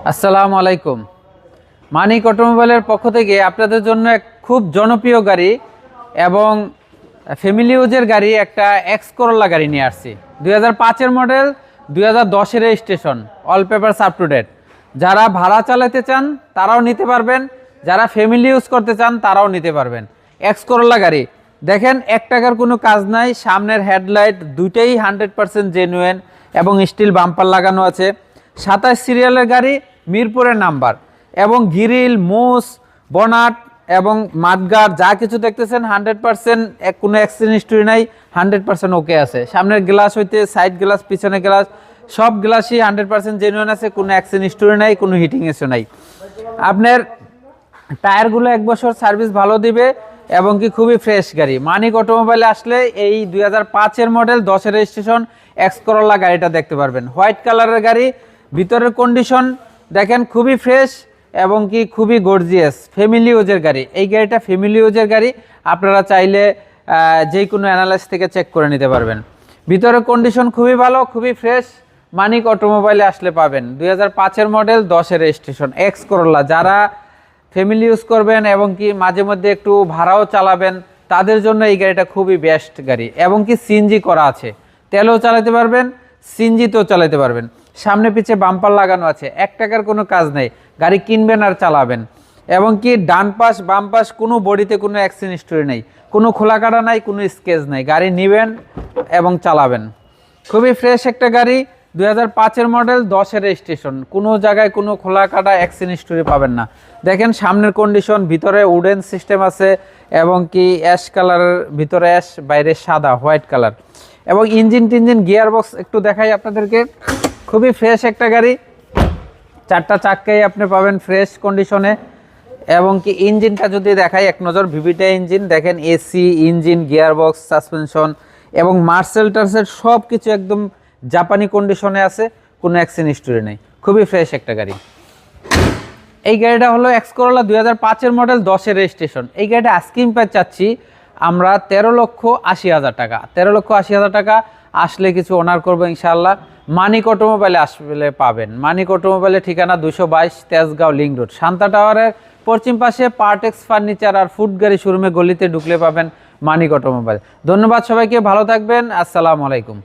আসসালামু আলাইকুম। মানিক অটোমোবাইলের পক্ষ থেকে আপনাদের জন্য এক খুব জনপ্রিয় গাড়ি এবং ফ্যামিলি ইউজের গাড়ি একটা এক্স করোলা গাড়ি নিয়ে আসছি। 2005-এর মডেল, 2010-এর registration, all papers up to date. যারা ভাড়া চালাতে চান তারাও নিতে পারবেন, যারা ফ্যামিলি ইউজ করতে চান তারাও নিতে পারবেন। এক্স করোলা গাড়ি দেখেন, 1 টাকার কোনো কাজ নাই। সামনের হেডলাইট দুইটাই 100% জেনুইন এবং স্টিল বাম্পার লাগানো আছে। 27 সিরিয়ালের গাড়ি, মিরপুরের নাম্বার এবং গ্রিল, মুস, বনাট এবং মাডগার্ড যা কিছু দেখতেছেন 100% কোনো অ্যাক্সিডেন্ট হিস্টরি নাই, 100% ওকে আছে। সামনের গ্লাস হইতে সাইড গ্লাস, পিছনের গ্লাস, সব গ্লাসই 100% জেনুইন আছে, কোনো অ্যাক্সিডেন্ট হিস্টরি নাই, কোনো হিটিং ইস্যু নাই। আপনার টায়ারগুলো 1 বছর সার্ভিস ভালো দিবে এবং কি খুবই ফ্রেশ গাড়ি। মানিক অটোমোবাইলে আসলে এই 2005-এর মডেল, 10-এর রেজিস্ট্রেশন এক্স করোলা গাড়িটা দেখতে পারবেন। হোয়াইট কালারের গাড়ি, ভিতরের কন্ডিশন দেখেন খুবই ফ্রেশ এবং কি খুবই গর্জিয়াস। ফ্যামিলি ইউজের গাড়ি, এই গাড়িটা ফ্যামিলি ইউজের গাড়ি। আপনারা চাইলে যে কোনো অ্যানালাইস থেকে চেক করে নিতে পারবেন। ভিতরের কন্ডিশন খুবই ভালো, খুবই ফ্রেশ। মানিক অটোমোবাইলে আসলে পাবেন। 2005-এর মডেল, 10-এর রেজিস্ট্রেশন এক্স করোলা। যারা ফ্যামিলি ইউজ করবেন এবং কি মাঝে মধ্যে একটু ভাড়াও চালাবেন, তাদের জন্য এই গাড়িটা খুবই বেস্ট গাড়ি। এবং কি সিএনজি করা আছে, তেলও চালাতে পারবেন, সিএনজিতেও চালাতে পারবেন। সামনে পিছে বাম্পার লাগানো আছে, 1 টাকার কোনো কাজ নেই। গাড়ি কিনবেন আর চালাবেন। এবং কি ডান পাশ বাম পাশ কোনো বডিতে কোনো অ্যাক্সিডেন্ট হিস্টরি নেই, কোনো খোলা কাটা নাই, কোনো স্কেচ নাই। গাড়ি নেবেন এবং চালাবেন। খুবই ফ্রেশ একটা গাড়ি। 2005-এর মডেল, 10-এর রেজিস্ট্রেশন। কোনো জায়গায় কোনো খোলা কাটা অ্যাক্সিডেন্ট হিস্টরি পাবেন না। দেখেন সামনের কন্ডিশন, ভিতরে উডেন সিস্টেম আছে এবং কি অ্যাশ কালারের, ভিতরে অ্যাশ, বাইরে সাদা হোয়াইট কালার। এবং ইঞ্জিন টিঞ্জিন গিয়ার বক্স একটু দেখাই আপনাদেরকে। খুবই ফ্রেশ একটা গাড়ি, 4টা চাক্কাই আপনি পাবেন ফ্রেশ কন্ডিশনে। এবং কি ইঞ্জিনটা যদি দেখাই এক নজর, ভিভিটা ইঞ্জিন দেখেন, AC engine, gear box, suspension এবং মার্সেল টার্সেল সব কিছু একদম জাপানি কন্ডিশনে আছে, কোনো অ্যাক্সিডেন্ট হিস্টরি নেই। খুবই ফ্রেশ একটা গাড়ি। এই গাড়িটা হলো এক্স করোলা, 2005-এর মডেল, 10-এর রেজিস্ট্রেশন। এই গাড়িটা আস্কিং প্রাইস চাচ্ছি আমরা 13,80,000 টাকা। 13,80,000 টাকা আসলে কিছু অনার করবো ইনশাআল্লাহ। মানিক অটোমোবাইলে আসলে পাবেন। মানিক অটোমোবাইলের ঠিকানা 222 তেজগাঁও লিংক রোড, শান্তা টাওয়ারের পশ্চিম পাশে পার্টেক্স ফার্নিচার আর ফুড গাড়ি শোরুমে গলিতে ঢুকলে পাবেন মানিক অটোমোবাইল। ধন্যবাদ সবাইকে, ভালো থাকবেন। আসসালামু আলাইকুম।